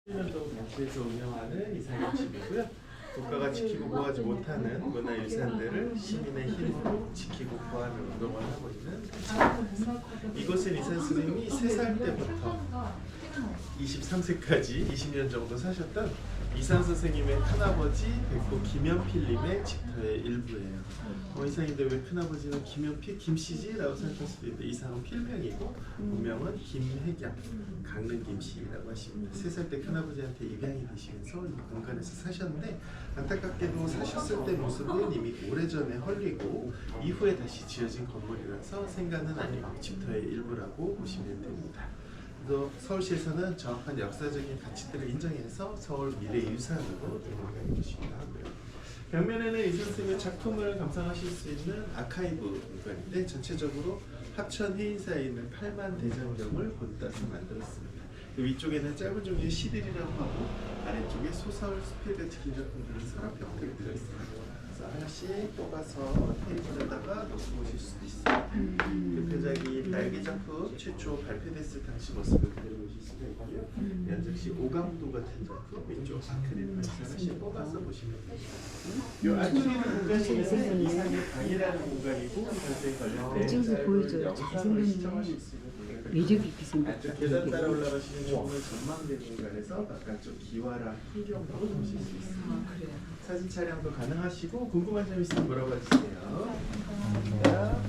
도 단체에서 운영하는 이상의 집이고요. 국가가 지키고 보호하지 못하는 문화유산들을 시민의 힘으로 지키고 보호하는 운동을 하고 있는 단체입니다. 이곳은 이산 스님이 3살 때부터 23세까지 20년 정도 사셨던 이산 선생님의 큰아버지 백호 김연필님의 집터의 일부예요. 이상인데 왜 큰아버지는 김연필, 김씨지? 라고 생각할 수도 있는데 이상은 필명이고 본명은 김혜경, 강릉 김씨라고 하십니다. 3살 때 큰아버지한테 입양이 되시면서 이 공간에서 사셨는데 안타깝게도 사셨을 때 모습은 이미 오래전에 헐리고 이후에 다시 지어진 건물이라서 생가는 아니고 집터의 일부라고 보시면 됩니다. 그래서 서울시에서는 정확한 역사적인 가치들을 인정해서 서울 미래유산으로 등록해 주시기도 하고요. 벽면에는 이 선생님의 작품을 감상하실 수 있는 아카이브 공간인데 전체적으로 합천 해인사에 있는 8만 대장경을 본따서 만들었습니다. 그 위쪽에는 짧은 종류의 시들이라고 하고 아래쪽에 소설, 수필 같은 작품들은 서랍 형태로 되어 있습니다. 그래서 하나씩 뽑아서 테이블에다가 놓고 오실 수도 있어요. 대표작이 날개 작품 최초 발표됐을 당시 모습을 그대로 보실 수가 있고요. 연작시 오감도 같은 작품 왼쪽 아크릴 하나씩 뽑아서 보시면 됩니다. 이 안쪽에 있는 공간이 이상의 방이라는 공간이고 전세 관련된 이쪽에서 보여줘요. 영상을 시청하실 수 있는 매력 있게 생겼다. 안쪽 계단 따라 올라가시는 부분은 전망대 공간에서 바깥쪽 기와랑 풍경도 보실 수 있습니다. 사진 촬영도 가능하시고 궁금한 점 있으면 물어봐 주세요. 감사합니다.